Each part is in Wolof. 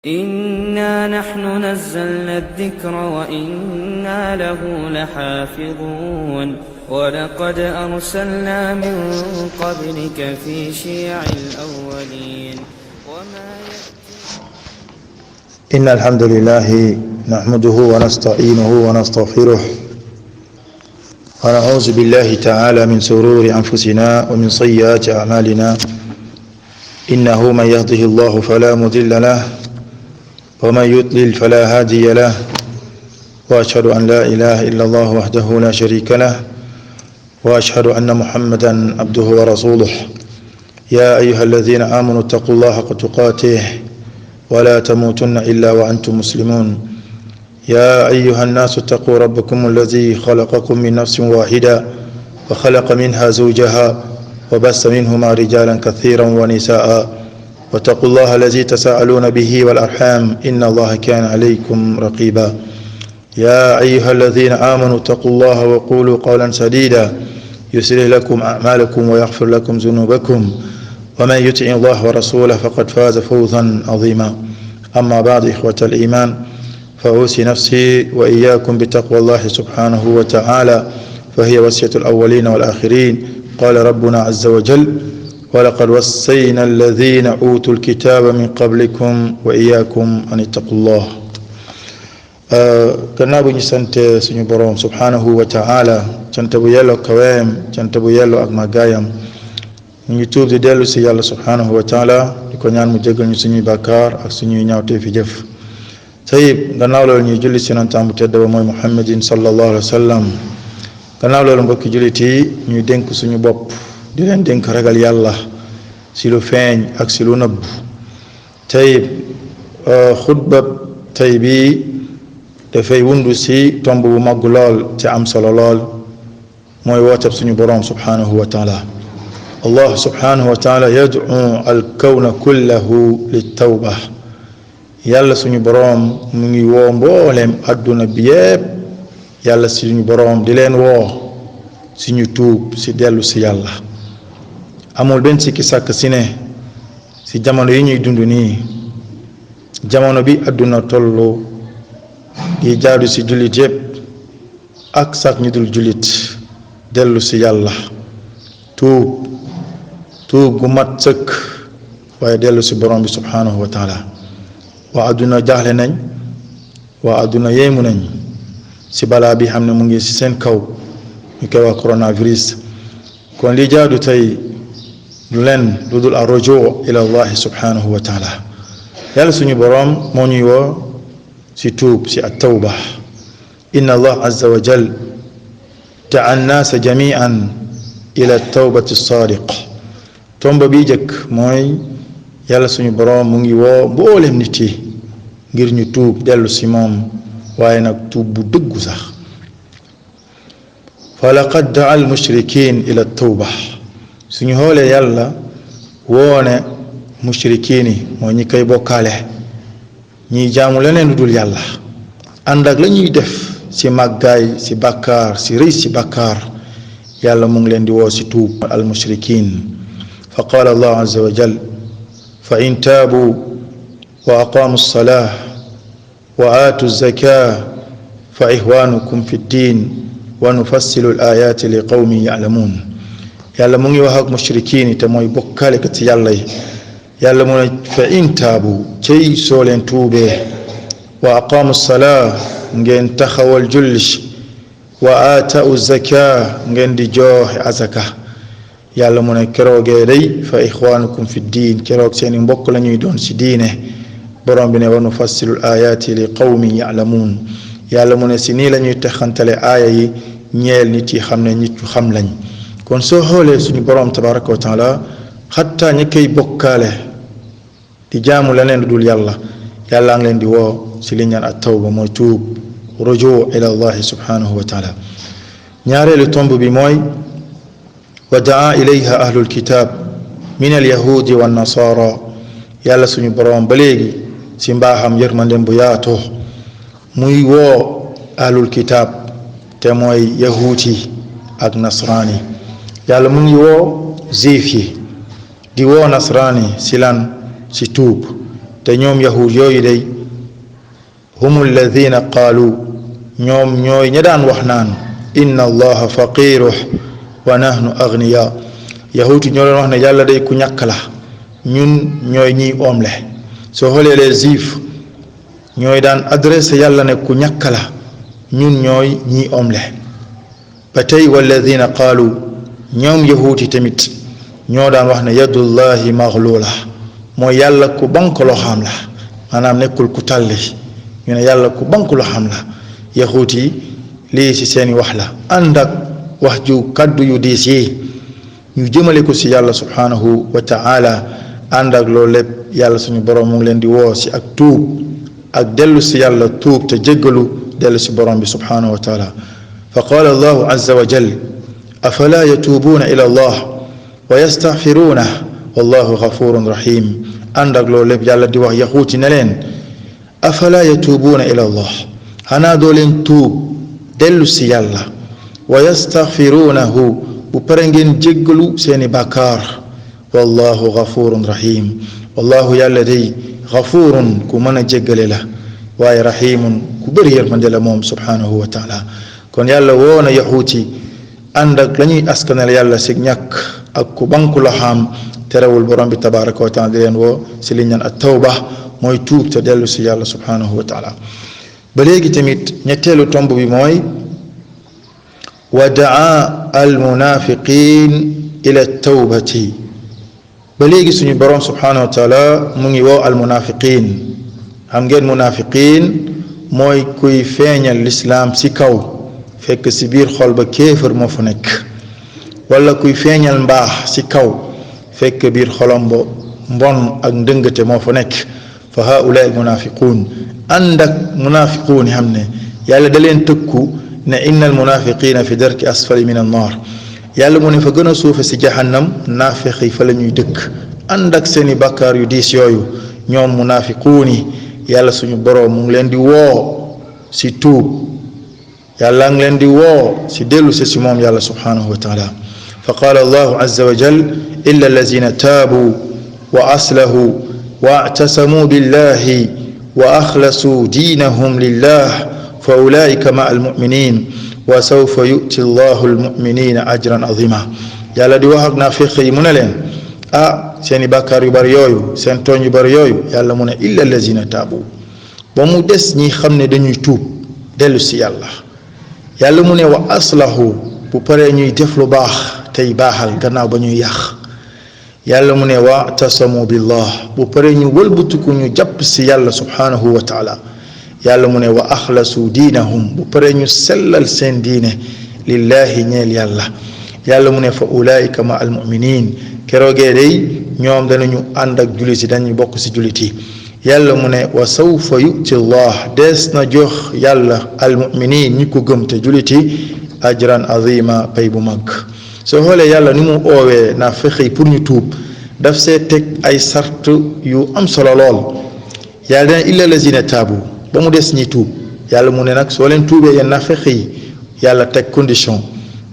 إنا نحن نزلنا الذكر وإنا له لحافظون ولقد أرسلنا من قبلك في شيع الأولين إن الحمد لله نحمده ونستعينه ونستغفره ونعوذ بالله تعالى من شرور أنفسنا ومن سيئات أعمالنا إنه من يهده الله فلا مضل له ومن يضلل فلا هادي له وأشهد أن لا إله إلا الله وحده لا شريك له وأشهد أن محمدا عبده ورسوله يا أيها الذين آمنوا اتقوا الله حق تقاته ولا تموتن إلا وأنتم مسلمون يا أيها الناس اتقوا ربكم الذي خلقكم من نفس واحدة وخلق منها زوجها وبث منهما رجالا كثيرا ونساء واتقوا الله الذي تساءلون به والأرحام إن الله كان عليكم رقيبا يا أيها الذين آمنوا اتقوا الله وقولوا قولا سديدا يصلح لكم أعمالكم ويغفر لكم ذنوبكم ومن يطع الله ورسوله فقد فاز فوزا عظيما أما بعد إخوة الإيمان فأوصي نفسي وإياكم بتقوى الله سبحانه وتعالى فهي وصية الأولين والآخرين قال ربنا عز وجل ولقد وصينا الذين أوتوا الكتاب من قبلكم وإياكم أن اتقوا الله gannaaw bu ñu sante suñu boroom subhanahu wa ta'ala cant bu yelloo kaweem cant bu yelloo ak màggaayam ñu ngi tuub di dellu si yàlla subhanahu wa ta'ala di ko ñaan mu jégal ñu suñuy bàkkaar ak suñuy ñaawtee fi jëf tayib gannaaw loolu ñuy julli si nantaam bu tedd ba mooy muhammadin sallallahu alayhi wa sallam gannaaw loolu mbokki jullit yi ñuy dénk suñu bopp di leen dénk ragal yàlla si lu feeñ ak si lu nëbb tayib xutba tay bi dafay wundu si tomb bu màgg lool te am solo lool mooy wootab suñu boroom subhanahu wa taala allah subhanahu wa taala yad'u alkawna kullahu littawba yàlla suñu boroom mu ngi woo mbooleem adduna bi yépp yàlla suñu boroom di leen woo si ñu tuub si dellu si yàlla amul benn sikki sàkk si ne si jamono yi ñuy dund nii jamono bi adduna tollu di jaadu si jullit yépp ak sax ñu dul jullit dellu si yàlla tuub gu mat sëkk waaye dellu si borom bi subhanahu wa taala waa adduna jaaxle nañ waa adduna yéemu nañ si balaa bi xam ne mu ngi si seen kaw ñu koy wax coronavirus kon li jaadu tey du leen lu dul arrujuu ila allahi subhanahu wa taala yàlla suñu borom moo ñuy woo si tuub si at-tawba inna allah azza wa jal da'a an-naasa jami'an ila at-tawbati as-sadiq tomba bi jëkk mooy yàlla suñu boroom mu ngi woo mboolem nit yi ngir ñu tuub dellu si moom waaye nag tuub bu dëggu sax fa laqad da'a al-mushrikiin ila at-tawba suñu xoolee yàlla woone mushrikiin yi mooy ñi koy bokkaale ñiy jaamu leneen lu dul yàlla ànd ak la ñuy def si màggaay si bàkkaar si rëy si bàkkaar yàlla mu ngi leen di woo si tuub al mushrikin fa qaala allah azza wa jal fa in taabu wa aqaamu alsalaa wa aatu alzaka fa ixwaanukum fi ddin wa nufassilu al ayaati li qawmin ya'lamuun yàlla mu ngi wax ak mushrikin te mooy bokkaalekat si yàlla yi yàlla mu ne fa in taabu cey soo leen tuubee wa aqaamu salaa ngeen taxawal julli wa aatau zaka ngeen di joxe azaka yàlla mu ne keroogee day fa ixwaanukum fi diin keroog seeni mbokk la ñuy doon si diine borom bi ne wa nufassilu ayaati li qawmin ya'lamuun yàlla mu ne si nii la ñuy texantale aaya yi ñeel nit yi xam ne nit yu xam lañ kon soo xoolee suñu borom tabaraka wa taala xatta ñi koy bokkaale di jaamu leneen lu dul yàlla yàlla ngi leen di woo si li ñaan at tawba mooy tuub rujuu ila allahi subhanahu wa taala ñaareelu tomb bi mooy wa daa ilayha ahlul kitab min al yahudi wa nasara yàlla suñu boroom ba léegi si mbaaxam yërmandem bu yaatoo muy woo ahlul kitab te mooy yahuudi ak nasraani yàlla mu ngi woo juif yi di woo nasraani si lan si tuub te ñoom yahud yooyu day hum alladina qaalu ñoom ñooy ña daan wax naan inna allaha faqiruh wa nahnu agniya yahud yi ñoo doon wax ne yàlla day ku ñàkk la ñun ñooy ñiy oomle soo xoolee les juifs ñooy daan adressé yàlla ne ku ñàkk la ñun ñooy ñiy oomle ba tey walladina qaalu ñoom yahud yi tamit ñoo daan wax ne yadullahi maghlula mooy yàlla ku bank loo xam la maanaam nekkul ku tàlli ñu ne yàlla ku bank loo xam la yahud yi lii ci seeni wax la ànd ak wax ju kaddu yu diis yi ñu jëmale ko ci yàlla subhanahu wa ta'ala ànd ak loolu lépp yàlla suñu borom mu ngi leen di woo ci ak tuub ak dellu ci yàlla tuub te jéggalu dellu ci borom bi subhanahu wa ta'ala fa qala allahu azza wa jal afala yatubuuna ila allah wa yastaghfiruuna wallahu ghafurun rahim ànd ak loolu lépp yàlla di wax yaxuuti ne leen afala yatubuuna ila allah xanaa doo leen tuub dellu ci yàlla wa yastaghfiruunahu bu pare ngeen jéggalu seeni bàkkaar wallahu ghafurun rahim wallahu yàlla day ghafurun ku mën a jéggale la waaye rahimun ku bëri yërmande la moom subhanahu wa taala kon yàlla woo na yaxuuti ànd ak la ñuy askanal yàlla ci ñàkk ak ku banku la xam terewul borom bi tabaraka wa taala di leen woo ci li ñaan at tawba mooy tuub te dellu ci yàlla subhanahu wa taala ba léegi tamit ñetteelu tomb bi mooy wa daa al munafiqin ila tawbati ba léegi suñu borom subhanahu wa taala mu ngi woo al munafiqin xam ngeen munafiqin mooy kuy feeñal lislaam ci kaw fekk ci biir xol ba kéefër moo fa nekk wala kuy feeñal mbaax ci kaw fekk biir xolam ba mbon ak ndëngate moo fa nekk fa haula al munafiqun ànd ak munafiquun yi xam ne yàlla da leen tëkku ne inna al munafiqina fi darki asfali min an naar yàlla mu ne fa gën a suufe ci jahannam naafiq yi fa la ñuy dëkk ànd ak seeni bàkkaar yu diis yooyu ñoom munafiquun yi yàlla suñu boroom mu ngi leen di woo ci tuub yàlla ngi leen di woo ci dellu ci moom yàlla subhanahu wa taala fa qaala allahu azza wa jal illa allazina taabu wa aslahu wa i'tasamu billahi wa axlasuu diinahum lillah fa ulaika ma almuminin wa sawfa yu'ti allahu almuminina ajran azima yàlla di wax ak naafiq yi mu ne leen seeni bàkkaar yu bari yooyu seen tooñ yu bari yooyu yàlla mu ne illa allazina taabu ba mu des ñi xam ne dañuy tuub dellu ci yàlla yàlla mu ne wa aslahu bu paree ñuy def lu baax tey baaxal gannaaw ba ñuy yàq yàlla mu ne wa tasamu billah bu paree ñu wëlbatiku ñu jàpp ci yàlla subhanahu wa taala yàlla mu ne wa axlasu diinahum bu paree ñu sellal seen diine lillahi ñeel yàlla yàlla mu ne fa ulaika ma almuminin keroogee day ñoom danañu ànd ak jullit yi dañuy bokk ci jullit yi yàlla mu ne wa sawfa yu'ti allah des na jox yàlla almuminin ñi ko gëm te jullit yi ajran azima pay bu mag soo xoolee yàlla ni mu oowee naa fexe pour ñu tuub daf see teg ay sart yu am solo lool yàlla dana illa lazina taabu ba mu des ñi tuub yàlla mu ne nag soo leen tuubee yéen naa fexe yi yàlla teg condition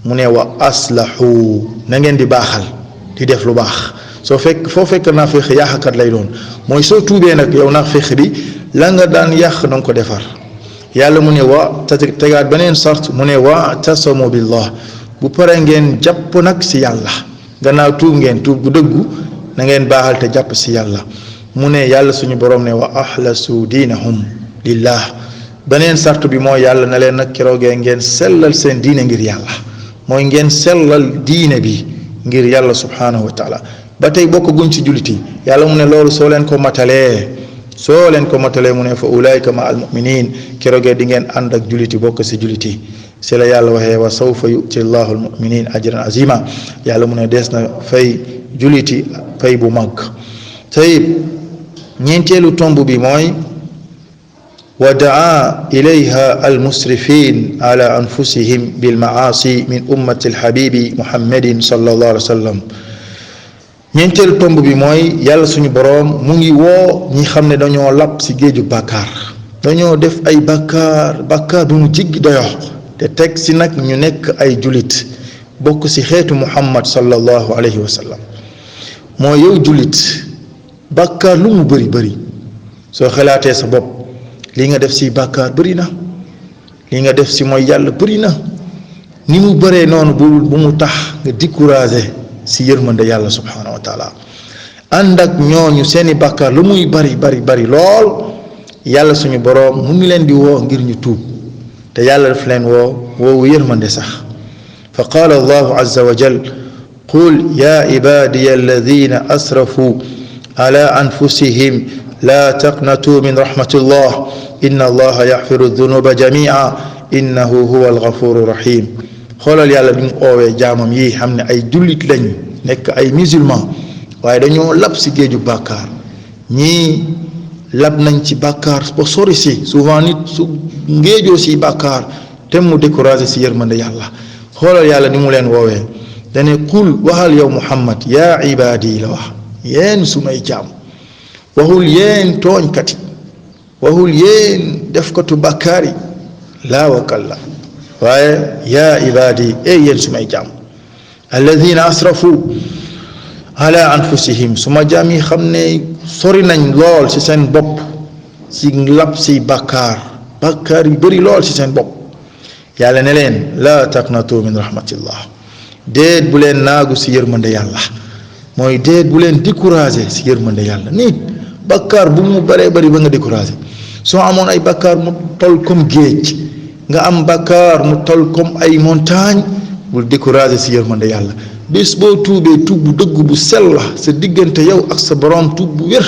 mu ne wa aslahu na ngeen di baaxal di def lu baax soo fekk naa fexe yàqkat lay doon mooy soo tuubee nag yow naa fexe bi la nga daan yàq na nga ko defar yàlla mu ne wa tegaat beneen sart mu ne wa tasamu billah bu paree ngeen jàpp nag ci yàlla gannaaw tuub ngeen tuub gu dëggu na ngeen baaxal te jàpp ci yàlla mu ne yàlla suñu borom ne wa axlasu diinahum lillah beneen sart bi mooy yàlla na leen nag keroogee ngeen sellal seen diine ngir yàlla mooy ngeen sellal diine bi ngir yàlla subhanahu wa taala ba tey bokk guñ ci jullit yi yàlla mu ne loolu soo leen ko matalee mu ne fa ulaika ma almuminin keroogee di ngeen ànd ak jullit yi bokk ci jullit yi ci la yàlla waxee wa sawfa yu'ti allahu almuminin ajran azima yàlla mu ne des na fay jullit yi fay bu mag tey ñeenteelu tomb bi mooy wa daa ilayha almusrifin ala anfusihim bilmaasi min ummati alhabibi muhammadin sallallahu alayhi wa sallam ñeenteelu tomb bi mooy yàlla suñu boroom mu ngi woo ñi xam ne dañoo lab ci géeju bàkkaar dañoo def ay bàkkaar bu mu jiggi doyo te teg ci nag ñu nekk ay julit bokk ci xeetu muhammad sallallahu alayhi wa sallam mooy yow julit bàkkaar lu mu bëri soo xalaatee sa bopp li nga def si bàkkaar bëri na li nga def si mooy yàlla bëri na ni mu bëree noonu bu mu tax nga découragé si yërmande yàlla subhanahu wa taala ànd ak ñooñu seeni bàkkaar lu muy bari lool yàlla suñu boroom mu ngi leen di woo ngir ñu tuub te yàlla daf leen woowu yërmande sax fa qaala allahu azza wa jal qul ya ibadiya alladina asrafu ala anfusihim la taqnatu min rahmatillah inna allaha yaxfiru dunuba jamia innahu huwa alghafuru rahim xoolal yàlla bi mu oowee jaamam yi xam ne ay jullit lañ nekk ay musulman waaye dañoo lab si géeju bàkkaar ñii lab nañ ci bàkkaar ba sori si souvent nit su ngéejoo si bàkkaar te mu découragé si yërmande yàlla xoolal yàlla ni mu leen woowee dane qul waxal yow muhammad yaa ibaadi la wax yéen sumay jaam waxul yéen tooñkat yi waxul yéen defkatu bàkkaar yi laa wakalla waaye yaa ibaadi yéen sumay jaam alladina asrafu ala anfusihim suma jaam yi xam ne sori nañ lool ci seen bopp ci lab si bàkkaar yu bëri lool ci seen bopp yàlla ne leen laa taqnatu min rahmatillah déet bu leen naagu si yërmande yàlla mooy déet bu leen découragé si yërmande yàlla nit bàkkaar bu mu bëree bëri ba nga découragé soo amoon ay bàkkaar mu tol comme géej nga am bàkkaar mu tol comme ay montagne bul découragé si yërmande yàlla bés boo tuubee tuub bu dëgg bu sell la sa diggante yow ak sa borom tuub bu wér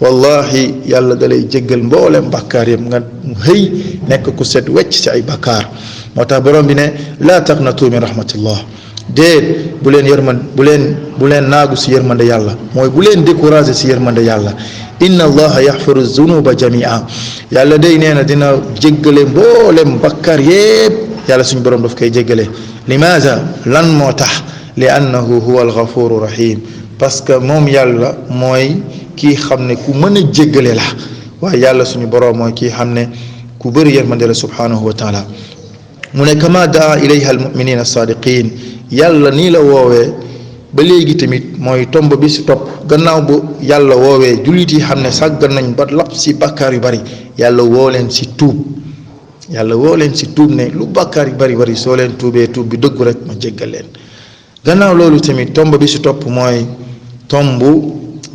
wallahi yàlla dalay jéggal mboolem bàkkaar yëpp nga xëy nekk ku set wecc si ay bàkkaar moo tax borom bi ne laa taqnatu min rahmatillah déet bu leen naagu si yërmande yàlla mooy bu leen découragé si yërmande yàlla inna allaha yaxfiru zunuba jamia yàlla day nee na dina jéggale mboolem bàkkaar yëpp yàlla suñu borom daf koy jéggale limaza lan moo tax li annahu huwa alghafuru rahim parce que moom yàlla mooy kii xam ne ku mën a jéggale la waaye yàlla suñu boroom mooy kii xam ne ku bëri yërmande la subhanahu wa taala mu ne kama daa ilayha almuminina alsaadiqin yàlla nii la woowee ba léegi tamit mooy tomb bi si topp gannaaw bu yàlla woowee jullit yi xam ne sàggan nañ ba lap si bàkkaar yu bari yàlla woo leen si tuub ne lu bàkkaar yu bari soo leen tuubee tuub bi dëggu rek ma jéggal leen gannaaw loolu tamit tomb bi si topp mooy tomb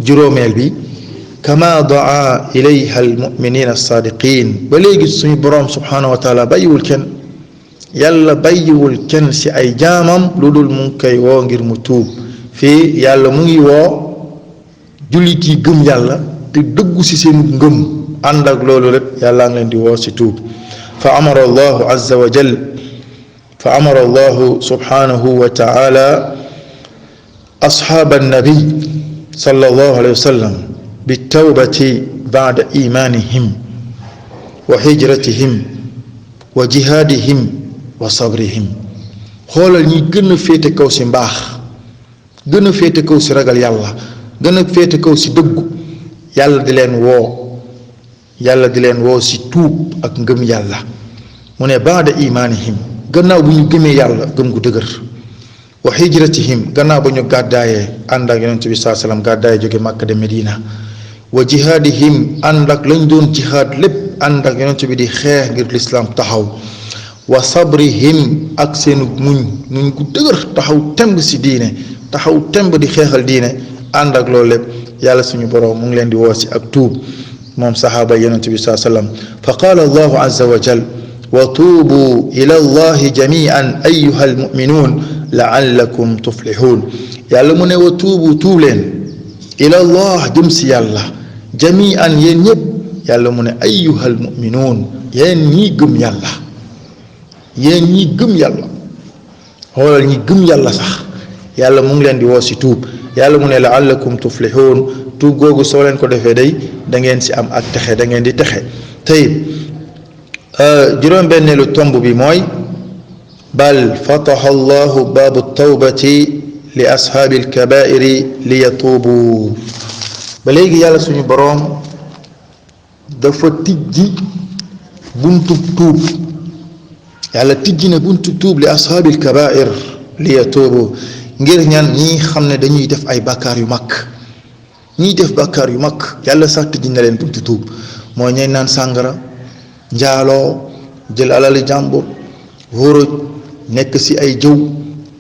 juróomeel bi kama daa ilayha almuminina alsaadiqin ba léegi suñu boroom subhanahu wa taala bàyyiwul kenn yàlla bàyyiwul kenn si ay jaamam lu dul mu ngi koy woo ngir mu tuub fii yàlla mu ngi woo jullit yi gëm yàlla te dëggu si seen ngëm ànd ak loolu rek yàlla ngi leen di woo si tuub fa amara allahu azza wa jal فأمر الله سبحانه وتعالى أصحاب النبي صلى الله عليه وسلم بالتوبة بعد إيمانهم وهجرتهم وجهادهم وصبرهم xoolal ñi gën a féete kaw si mbaax gën a féete kaw si ragal yàlla gën a féete kaw si dëggu yàlla di leen woo si tuub ak ngëm yàlla mu ne baada imaanihim gannaaw bu ñu gëmee yàlla gëm gu dëgër wa hijratihim gannaaw ba ñu gàddaayee ànd ak yonent bi saa salaam gàddaayee jóge Makka de Medina wa jihaadihim ànd ak lañ doon jihaad lépp ànd ak yonent bi di xeex ngir lislaam taxaw wa sabrihim ak seen muñ gu dëgër taxaw temb si diine taxaw temb di xeexal diine ànd ak loolu lépp yàlla suñu boroom mu ngi leen di woo si ak tuub moom saxaaba yonent bi saa salaam fa qaala allahu azza wa jal wa tuubu ila allahi jamian ayuha almuminuun laallakum tuflixuun yàlla mu ne wa tuub leen ila allah jëm si yàlla jamian yéen ñëpp yàlla mu ne ayuha almuminuun yéen ñii gëm yàlla xoolal ñi gëm yàlla sax yàlla mu ngi leen di woo si tuub yàlla mu ne laallakum tuflixuun tuub googu soo leen ko defee day da ngeen si am ak texe da ngeen di texe tey juróom-benneelu tomb bi mooy bal fataha allahu baabu tawbati li ashaabi alkabairi li yatuubu ba léegi yàlla suñu boroom dafa tijji buntu tuub yàlla tijji na buntu tuub li ashaabi alkabair li yatuubu ngir ñan ñi xam ne dañuy def ay bàkkaar yu mag ñiy def bàkkaar yu mag yàlla sax tëj na leen buntu tuub mooy ñay naan sàngara njaaloo jël alali jàmbur wóoroj nekk ci ay jëw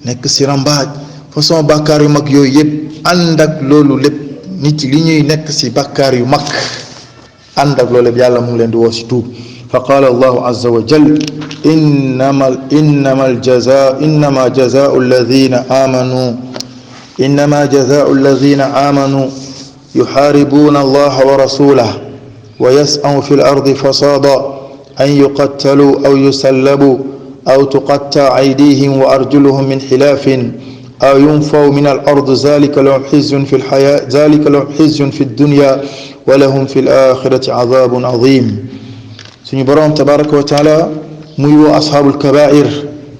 nekk ci rambaaj façon bàkkaar yu mag yooyu yëpp ànd ak loolu lépp nit li ñuy nekk ci bàkkaar yu mag ànd ak loolu lépp yàlla mu ngi leen di woo ci tuub fa qaala allahu azza wa jal innama jazaau alladina amanu yuxaaribuuna allaha wa rasulahu wa yas'aw fi l-ardi fasaada an yuqattaluu aw yusallabu aw tuqatta'a aydihim wa arjuluhum min xilaafin aw yunfaw min al-ard zaalika lahum xizyun fi d-dunya wa lahum fi l-aaxirati azaabun aziim. suñu boroom tabaaraka wa taala muy woo asxaabul kabaa'ir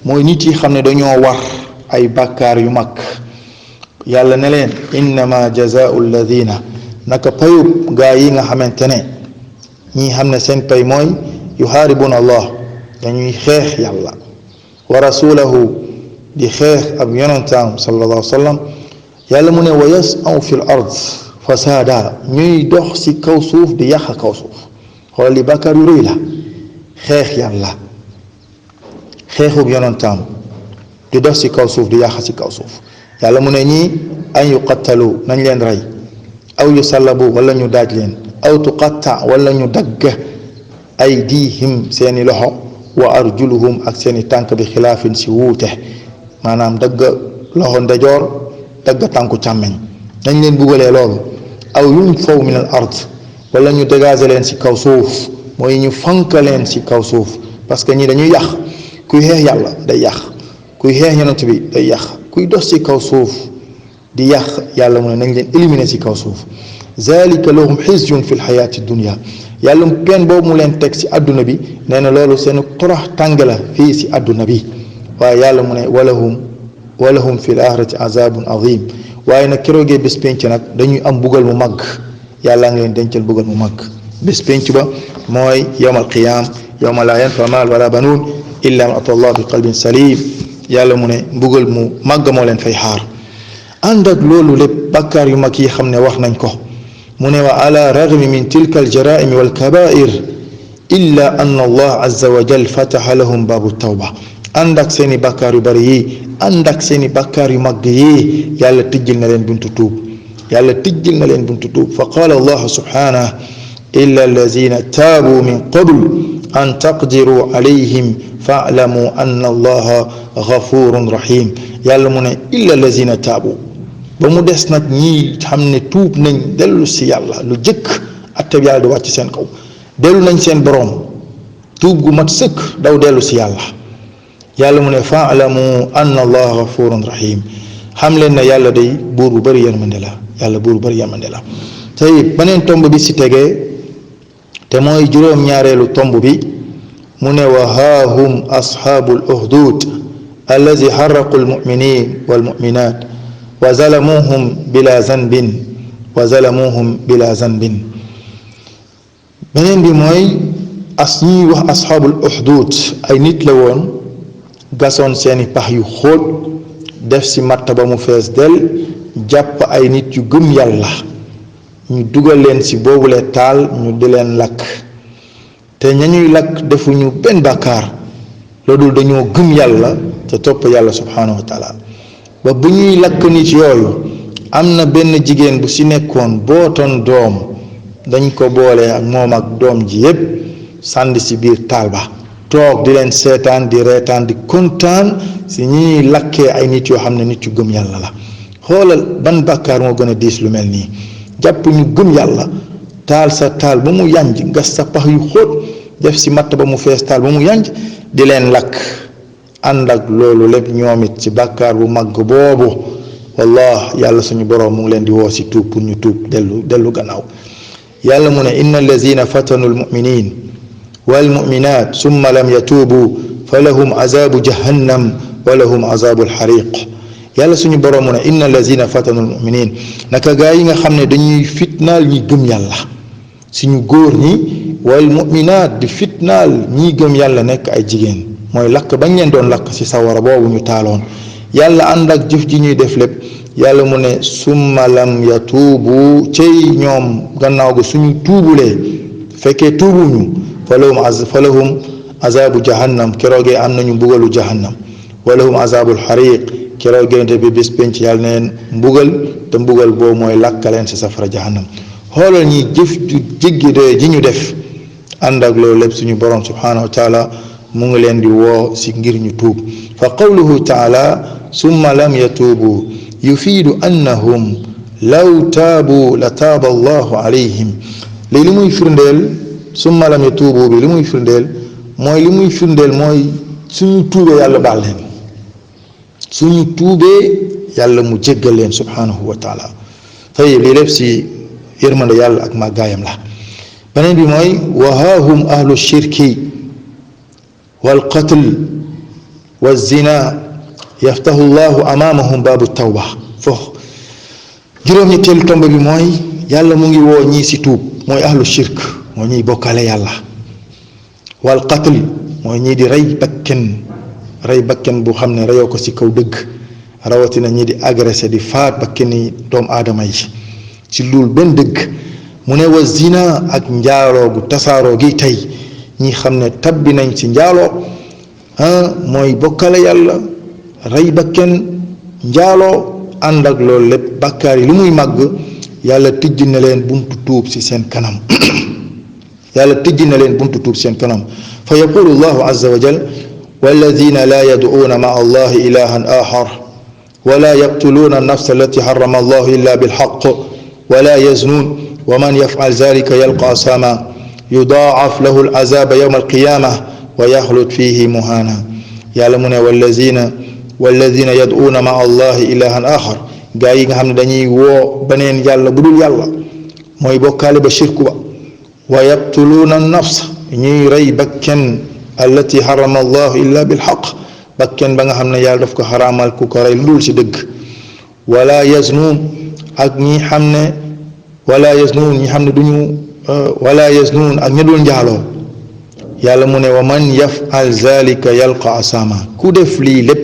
mooy nit yi xam ne dañoo war ay bàkkaar yu mag yàlla ne leen innama jazaa'u alladina naka payub gaa yi nga xamante ne ñi xam ne seen pay mooy yuxaaribuuna allah dañuy xeex yàlla wa rasulahu di xeex ab yonentaam sallallahu alayhi wa sallam yàlla mu ne wa yasaw fi l ard fasaada ñuy dox ci kaw suuf di yàq kaw suuf xoolal li bàkkaar yu rëy la xeex yàlla xeexub yonentaam di dox ci kaw suuf di yàq ci kaw suuf yàlla mu ne ñii an yuqattalu nañ leen rey aw yusallabu wala ñu daaj leen aw tuqatta wala ñu dagg aydihim seeni loxo wa arjuluhum ak seeni tànk bi xilaafin ci wuute maanaam dagg loxo ndejoor dagg tànku càmmeñ nañ leen buggalee loolu aw yunfaw min al ard wala ñu dégager leen ci kaw suuf mooy ñu fanka leen ci kaw suuf parce que ñi dañuy yàq kuy xeex yàlla day yàq kuy xeex yonent bi day yàq kuy dox ci kaw suuf di yàq yàlla mu ne nañ leen éliminer ci kaw suuf zalika lahum xizyun fi lxayaati dunia yàlla peen boobu mu leen teg ci àdduna bi nee na loolu seen torox tàng la fii ci àdduna bi waaye yàlla mu ne walahum fi l axirati azabun azim waaye nag keroogee bés penc nag dañuy am bugal mu màgg yàlla nga leen dencal bugal mu màgg bés penc ba mooy yowm alqiyam yowma laa yanfa maal wala banuun illa man ata allah bi qalbin salim yàlla mu ne mbugal mu màgg moo leen fay xaar ànd ak loolu lépp bàkkaar yu mag yi xam ne wax nañ ko mu ne wa ala ragmi min tilka aljaraimi walkabair illa anna allah azza wa jal fataha lahum baabu tawba ànd ak seeni bàkkaar yu bari yi ànd ak seeni bàkkaar yu mag yi yàlla tijjil na leen buntu tuub yàlla tijjil na leen buntu tuub fa qaala allah subhanahu illa allazina taabu min qabl an taqdiru alayhim fa'lamu anna allaha ghafurun rahim yàlla mu ne illa allazina taabu ba mu des nag ñii xam ne tuub nañ dellu si yàlla lu jëkk atteb yàlla di wàcc seen kaw dellu nañ seen boroom tuub gu mat sëkk daw dellu si yàlla yàlla mu ne fa'lamu anna allaha ghafurun rahim xam leen ne yàlla day buur bu bari yërmande la yàlla buur bu bari yërmande la tey beneen tomb bi si tegee te mooy juróom-ñaareelu tomb bi mu ne wa haahum ashaabul uxduud allazi xaraqu almuminin walmuminat wa zalamuhum bila zanbin beneen bi mooy ñuy wax ashaabul uxduud ay nit la woon gasoon seeni pax yu xóot def ci matt ba mu fees del jàpp ay nit yu gëm yàlla ñu dugal leen ci boobule taal ñu di leen lakk te ñañuy lakk defuñu benn bàkkaar loolu dañoo gëm yàlla te topp yàlla subhanahu wa taala ba bu ñuy lakk nit yooyu am na benn jigéen bu ci nekkoon bootoon doom dañ ko boole ak moom ak doom ji yépp sànni ci biir taal ba toog di leen seetaan di reetaan di kontaan ci ñi ñuy lakkee ay nit yoo xam ne nit yu gëm yàlla la xoolal ban bàkkaar moo gën a diis lu mel nii jàpp ñu gëm yàlla taal sa taal ba mu yanj gas sa pax yu xóot def ci matt ba mu fees taal ba mu yanj di leen lakk ànd ak loolu lépp ñoom it ci bàkkaar bu mag boobu wallah yàlla suñu boroom mu ngi leen di woo ci tuub pour ñu tuub dellu gannaaw yàlla mu ne inna allazina fatanu almuminin walmuminat summa lam yatuubu fa lahum azabu jahannam wa lahum azabu alxariq yàlla suñu boroom mu ne inna allazina fatanu almuminin naka gaa yi nga xam ne dañuy fitnaal ñi gëm yàlla suñu góor ñi wal muminaat di fitnaal ñi gëm yàlla nekk ay jigéen mooy lakk bañ leen doon lakk ci sawara boobu ñu taaloon yàlla ànd ak jëf ji ñuy def lépp yàlla mu ne summa lam yatuubu cey ñoom gannaaw ga suñu tuubulee fekkee tuubuñu falahum azabu jahannam keroogee am nañu mbugalu jahannam walahum azabul xariq keroogee de bi bés penc yàlla neen mbugal te mbugal boobu mooy lakkaleen ci safara jahannam xoolal ñi jëf ju jéggi de ji ñu def ànd ak loolu lépp suñu borom subhanahu wa taala mu ngi leen di woo ci ngir ñu tuub fa qawluhu taala summa lam yatuubu yufiidu annahum law taabu la taaba allahu alayhim léegi li muy firndeel summa lam yatuubu bi li muy firndeel mooy suñu tuubee yàlla baal leen suñu tuubee yàlla mu jéggal leen subhanahu wa taala tey lii lépp ci yërmande yàlla ak màggaayam la beneen bi mooy wa haahum ahlu shirki wal qatl wa zina yaftahu llahu amaamahum baabu tawba foofu juróom-ñetteelu tomb bi mooy yàlla mu ngi woo ñii ci tuub mooy ahlu shirk mooy ñiy bokkaale yàlla wal qatl mooy ñii di rey bakken bu xam ne reyoo ko ci kaw dëgg rawatina ñii di agressé di faat bakkeni doomu aadama yi ci loolu benn dëgg mu ne wa zina ak njaaloo gu tasaaroo gi tey ñi xam ne tabbi nañ ci njaaloo mooy bokkale yàlla rey bakken njaaloo ànd ak loolu lépp bàkkaar yi li muy màgg yàlla tijj na leen buntu tuub ci seen kanam fa yaqulu allahu azza wa jal walladina la yad'uuna maa allahi ilahan axar wala yaqtuluuna annafsa allati harrama allahu illa bilxaq wala yaznuun wa man yafcal zalika yalqa asama yudaacaf lahu alazaba yowma alqiyama wa yaxlut fihi muhana yàlla mu ne walladina yad'uuna maa allahi ilahan axar gaa yi nga xam ne dañuy woo beneen yàlla bu dul yàlla mooy bokkaale ba shirku ba wa yaqtuluuna nafsa ñuy rey bakken allati harama allahu illa bilxaq bakken ba nga xam ne yàlla daf ko xaraamal ku ko rey lu dul ci dëgg wala yaznuun ak ñi xam ne ak ñi dul njaaloo yàlla mu ne wa man yafal zalika yalqa asama ku def lii lépp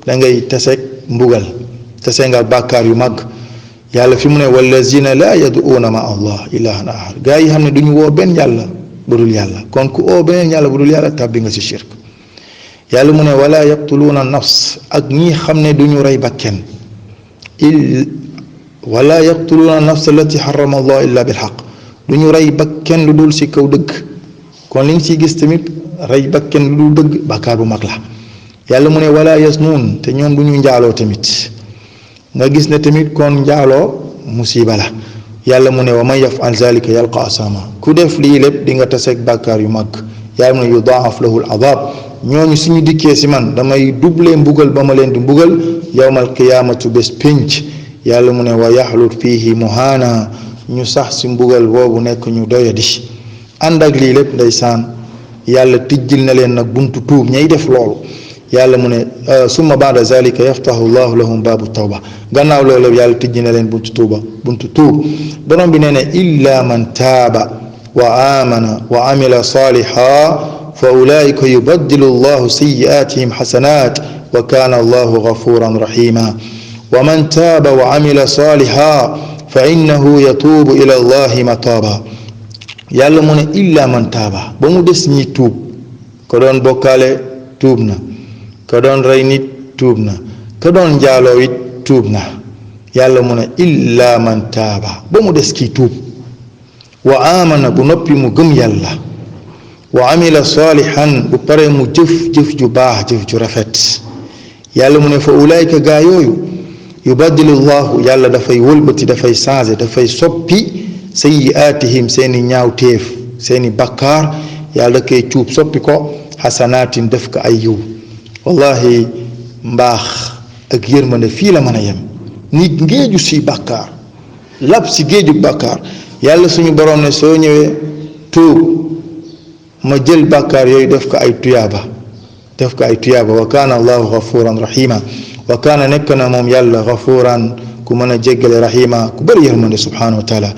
da ngay taseeg mbugal tase nga bàkkaar yu mag yàlla fi mu ne wallazina la yad'uuna ma allah ilahan ahad gaa yi xam ne duñu woo benn yàlla budul yàlla kon ku oo beneen yàlla budul yàlla tàbbi nga ci shirk yàlla mu ne wala yaqtuluuna nafs ak ñi xam ne duñu rey bakken wala yaqtuluuna nafs allati harrama allah illa bilxaq duñu rey bakken lu dul ci kaw dëgg kon li nga ciy gis tamit rey bakken lu dul dëgg bàkkaar bu mag la yàlla mu ne wala yasnuun te ñoom duñu njaaloo tamit nga gis ne tamit kon njaaloo musiba la yàlla mu ne wa man yafal zalika yalqa asama ku def lii lépp di nga taseeg bàkkaar yu mag yàlla mu ne yudaaf lahu al adab ñooñu suñu dikkee ci man damay double mbugal ba ma leen di mbugal yawmal qiyaamatu bés pénc yàlla mu ne wa yaxlut fiihi muhaana ñu sax ci mbugal boobu nekk ñu doyadi ànd ak lii lépp ndeysaan yàlla tijjil na leen nag buntu tuub ñay def loolu yàlla mu ne summa baada zalika yaftahu llahu lahum baabu tawba gannaaw loolu yàlla tijji na leen buntu tuub borom bi nee ne illa man taaba wa amana wa amila saliha fa ulaika yubaddilu llahu sayyi'atihim hasanat wa kana allahu ghafuran rahima wa man taaba wa amila saliha fa innahu yatuubu ila allahi mataba yàlla mu ne illa man taaba ba mu des ñi tuub ko doon bokkaale tuub na ka doon rey nit tuub na ka doon njaaloo it tuub na yàlla mu ne illa man taaba ba mu des kii tuub wa amana bu noppi mu gëm yàlla wa amila salihan bu pare mu jëf ju baax jëf ju rafet yàlla mu ne fa ulaayka gaa yooyu yubaddilu llahu yàlla dafay wëlbati dafay changé dafay soppi sayyi'aatihim seeni ñaawteef seeni bakkaar yàlla da koy cuub soppi ko xasanaatin def ko ay yiw wallahi mbaax ak yërmande fii la mën a yem nit ngéeju si bàkkaar lab si géeju bàkkaar yàlla suñu borom ne soo ñëwee tuub ma jël bàkkaar yooyu def ko ay tuyaaba wa kaana allahu gafuran rahima wa kaana nekk na moom yàlla gafuran ku mën a jéggale rahima ku bëri yërmande subhanahu wa taala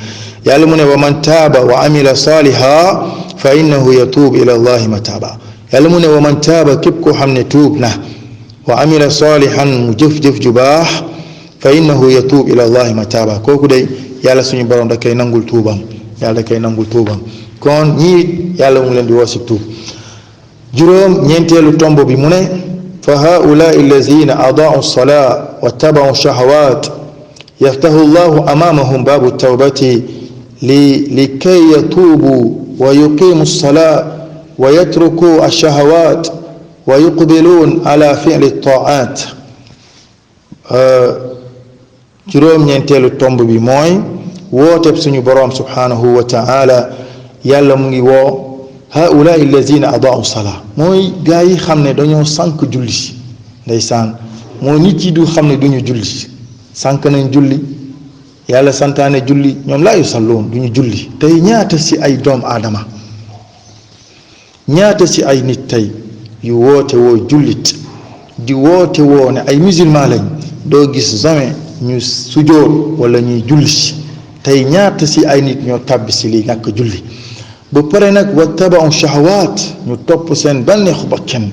yàlla mu ne wa man taaba wa amila saliha fa innahu yatuub ila allahi mataaba yàlla mu ne wa man taaba képp koo xam ne tuub na wa amila salihan mu jëf-jëf ju baax fa innahu yatuub ila allahi mataaba kooku day yàlla suñu borom da koy nangul tuubam yàlla da koy nangul tuubam kon ñii yàlla mu leen di woo si tuub juróom ñeenteelu tomb bi mu ne fa haulaai allazina adaau salaa wa tabaau shahawat yaftahu llahu amamahum baabu tawbati likay yatuubu wa yuqimu salaa wa yatruku alshahawat wa yuqbiluun ala fili taat juróom ñeenteelu tomb bi mooy wooteb suñu boroom subhanahu wa taala yàlla mu ngi woo haulaai allazina adaau salaa mooy gaa yi xam ne dañoo sànk julli ndeysaan mooy nit yi du xam ne duñu julli sànk nañ julli yàlla santaane julli ñoom laa yusalloon duñu julli tey ñaata si ay doom aadama ñaata si ay nit tey yu woote woo jullit di woote woo ne ay musulman lañ doo gis jamais ñu sujoor wala ñuy julli tey ñaata si ay nit ñoo tàbbi si li ñàkk julli ba pare nag wa tabaau shahawaat ñu topp seen bànneexu bakken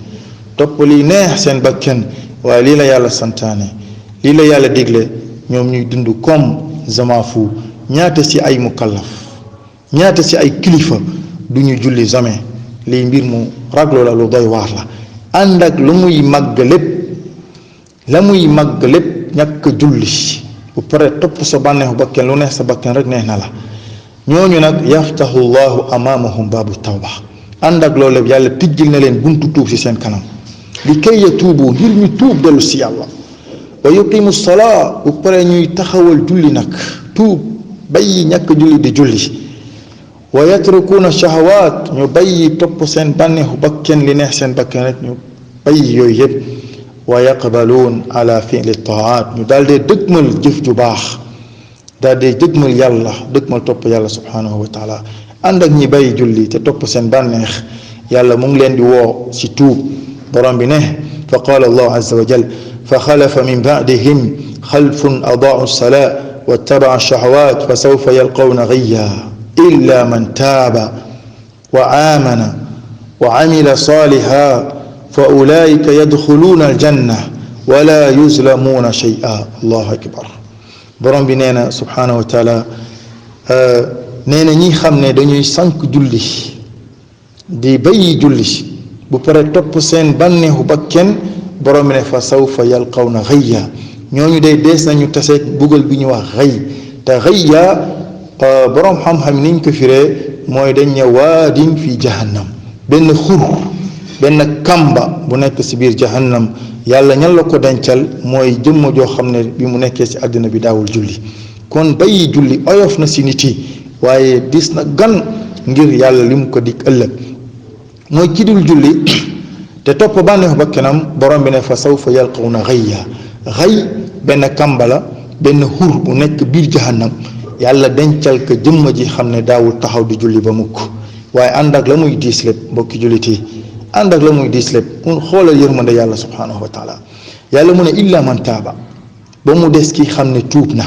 topp li neex seen bakken waaye lii la yàlla santaane lii la yàlla digle ñoom ñuy dund comme zaman fu ñaata si ay mukallaf ñaata si ay kilifa du ñu julli jamais lii mbir mu raglo la lu doy waar la ànd ak lu muy màgg lépp ñàkk julli bu pare topp sa bànneexu bakken lu neex sa bakken rek neex na la ñooñu nag yaftahu llahu amamahum baabu tawba ànd ak loolu lépp yàlla tijjil na leen buntu tuub si seen kanam li kay yatuubu ngir ñu tuub dellu si yàlla wa yuqimu salaa bu pare ñuy taxawal julli nag tuub bàyyi ñàkk julli di julli wa yatrukuuna shahawaat ñu bàyyi topp seen bànneexu bakken li neex seen bakken rek ñu bàyyi yooyu yëpp wa yaqbaluun ala fi'li taat ñu daal dee dëgmal jëf ju baax daal dee dëgmal yàlla dëgmal topp yàlla subhanahu wa taala ànd ak ñi bàyyi julli te topp seen bànneex yàlla mu ngi leen di woo si tuub borom bi ne fa qaala allahu azza wa jal fa xalafa min baadihim xalfun adaau salaa wattabaa shahawat fa sawfa yalqawna gayya illa man taaba wa aamana wa amila saliha fa ulaika yadxuluuna aljanna wala yuzlamuuna shay'a allahu akbar borom bi nee na subhanahu wa taala nee na ñi xam ne dañuy sànk julli di bàyyi julli bu pare topp seen bànneexu bakken borom bi ne fa sawfa yalqawna gayya ñooñu day dees nañu taseeg bugal bi ñu wax xëy te gayya borom xam-xam niñ ko firee mooy dañ ne waadin fi jahannam benn xur benn kamba bu nekk si biir jahannam yàlla ñan la ko dencal mooy jëmm joo xam ne bi mu nekkee si àddina bi daawul julli kon bàyyi julli oyof na si nit yi waaye dis na gan ngir yàlla li mu ko dig ëllëg mooy ki dul julli te topp bànneexu bakkanam borom bi ne fa sawfa yalqawna gayya xëy benn kamba la benn xur bu nekk biir jahannam yàlla dencal ko jëmm ji xam ne daawul taxaw di julli ba mukk waaye ànd ak la muy diis lépp mbokki jullit yi ànd ak la muy diis lépp mun xoolal yërmande yàlla subhanahu wa taala yàlla mu ne illa man taaba ba mu des ki xam ne tuub na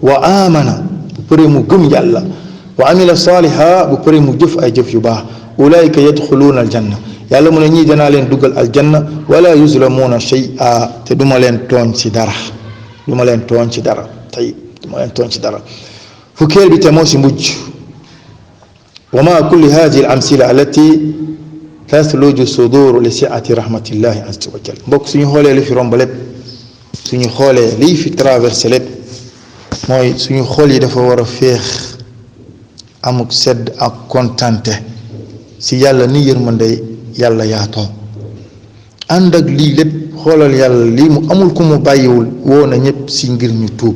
wa amana bu pare mu gëm yàlla wa amila saliha bu pare mu jëf ay jëf yu baax ulaika yadxuluuna aljanna yàlla mu ne ñii danaa leen dugal aljanna wala yuzlamuuna shay'a te duma leen tooñ ci dara duma leen tooñ ci dara tey duma leen tooñ ci dara fukkeel bi te moo si mujj wa ma kulli hadihi al amsila allati tasluju sudur li siati rahmatillahi azza wa jal mbokk suñu xoolee li fi romb lépp suñu xoolee lii fi traversé lépp mooy suñu xool yi dafa war a féex amuk sedd ak kontante si yàlla ni yërmande yàlla yaatoo ànd ak lii lépp xoolal yàlla lii mu amul ku mu bàyyiwul woo na ñëpp si ngir ñu tuub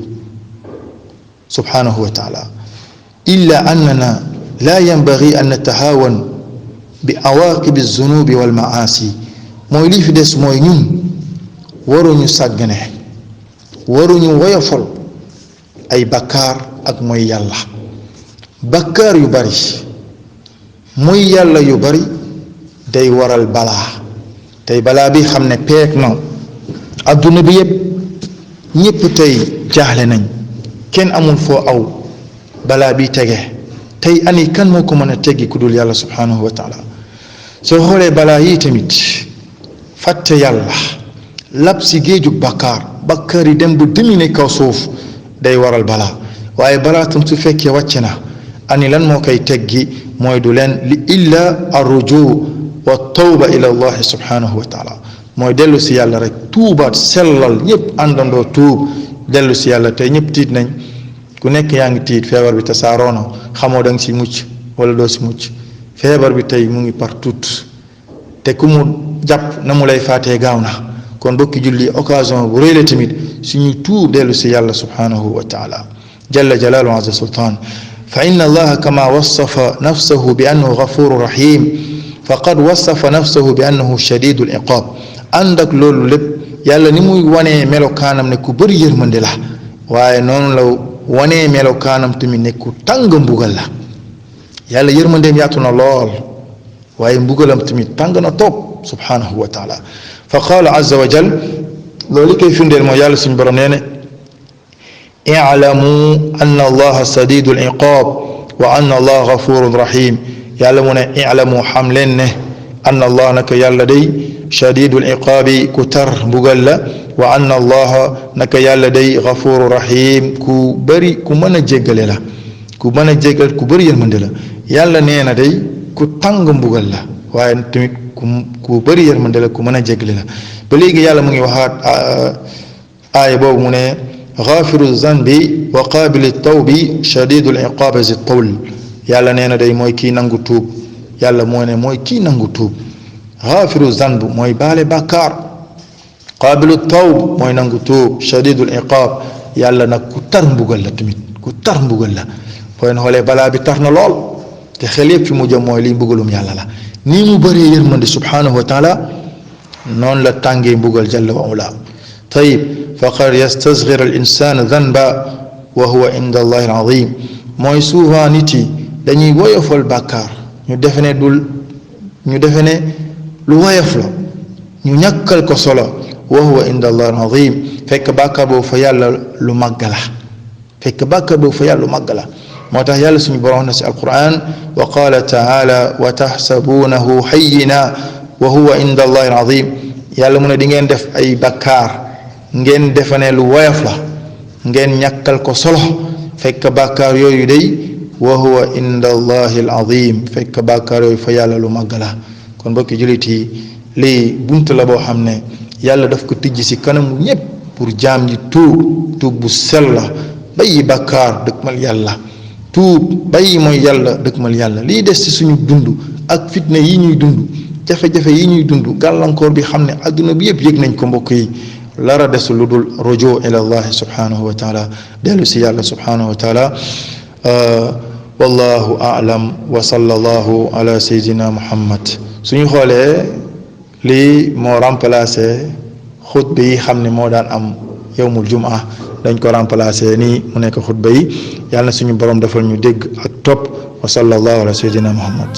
subhanahu wa taala illa annana la yanbaghi an natahawan bi awaaqibi zunubi wal maasi mooy lii fi des mooy ñun waruñu sàggane waruñu woyofal ay bakkaar ak mooy yàlla bakkaar yu bari mooy yàlla yu bari day waral balaa tey balaa bi xam ne peek na adduna bi yépp ñépp tey jaaxle nañ kenn amul foo aw balaa bi tege tey ani kan moo ko mën a teggi ku dul yàlla subhanahu wa taala soo xoolee balaa yi tamit fàtte yàlla lab si géejug bakkaar bakkaar yi dem ba dominer kaw suuf day waral balaa waaye balaa tam su fekkee wàcc na ani lan moo koy teggi mooy du leen li illa arrujuu wa tawba ila allahi subhanahu wa taala mooy dellu si yàlla rek tuubaat sellal ñëpp àndandoo tuub dellu si yàlla tey ñëpp tiit nañ ku nekk yaa ngi tiit feebar bi tasaaroona xamoo da nga si mucc wala doo si mucc feebar bi tey mu ngi partout te ku mu jàpp na mu lay faatee gaaw na kon bokki julli occasion bu rëy la tamit suñu tuub dellu si yàlla subhanahu wa taala jalla jalaaluhu azza sultaan fa inna allaha kama wasafa nafsahu bi annahu ghafuru rahim faqad wasafa nafsahu bi annahu shadidul iqab ànd ak loolu lépp yàlla ni muy wanee melokaanam ne ku bëri yërmande la waaye noonu la wanee melokaanam tamit ne ku tàng mbugal la yàlla yërmandeem yaatu na lool waaye mbugalam tamit tàng na toog subhanahu wa taala fa qaala azza wa jal loolu koy firndeel mooy yàlla suñu borom nee ne i'lamu anna allaha sadidul iqab wa anna allaha ghafurun rahim yàlla mu ne i'lamu xam leen ne anna allah naka yàlla day shadidul iqaabi ku tar mbugal la wa anna allaha naka yàlla day ghafuru rahim ku bëri ku mën a jéggale la ku mën a jéggal ku bëri yërmande la yàlla nee na day ku tàng mbugal la waaye tamit ku bëri yërmande la ku mën a jéggale la ba léegi yàlla mu ngi waxaat aaya boobu mu ne ghafiru zanbi wa qabilu tawbi shadidul iqaabi zi tawl yàlla nee na day mooy kii nangu tuub yàlla moo ne mooy kii nangu tuub ghafiru zanb mooy baale bàkkaar qabilu tawb mooy nangu tuub shadidul iqaab yàlla nag ku tar mbugal la tamit ku tar mbugal la fooy xoolee balaa bi tar na lool te xel yëpp fi mu jëm mooy liy mbugalum yàlla la nii mu bëree yërmande subhanahu wa taala noonu la tàngee mbugal jalla wa ala tayib faqad yastasghir al insanu zanba wa huwa inda allahi al azim mooy souvent nit yi dañuy woyofal bàkkaar ñu defe ne lu woyof la ñu ñàkkal ko solo wa huwa inda allahi al azim fekk bàkkaar boobu fa yàlla lu màgg la fekk bàkkaar boobu fa yàlla lu màgg la moo tax yàlla suñu borom na si alquran wa qala taala wa tahsabunahu hayyina wa huwa inda allahi al azim yàlla mu ne di ngeen def ay bàkkaar ngeen defe ne lu woyof la ngeen ñàkkal ko solo fekk bàkkaar yooyu day wa huwa inda allahi al azim fekk bàkkaar yooyu fa yàlla lu màgg la kon mbokki jullit yi lii bunt la boo xam ne yàlla daf ko tijji si kanamu ñépp pour jaam ñi tuub bu sell la bàyyi bàkkaar dëkkmal yàlla tuub bàyyi mooy yàlla dëkkmal yàlla lii des ci suñu dund ak fitna yi ñuy dund jafe-jafe yi ñuy dund gàllankoor bi xam ne adduna bi yëpp yëg nañ ko mbokk yi lara des lu dul rujuu ila allahi subhanahu wa taala dellu si yàlla subhanahu wa taala wallahu a'lam wa sallallahu ala sayyidina muhammad suñu xoolee lii moo remplacé xutba yi xam ne moo daan am yawmul jumaa dañ ko remplacé nii mu nekk xutba yi yàlla na suñu borom defal ñu dégg ak topp wa sallallahu ala sayyidina muhammad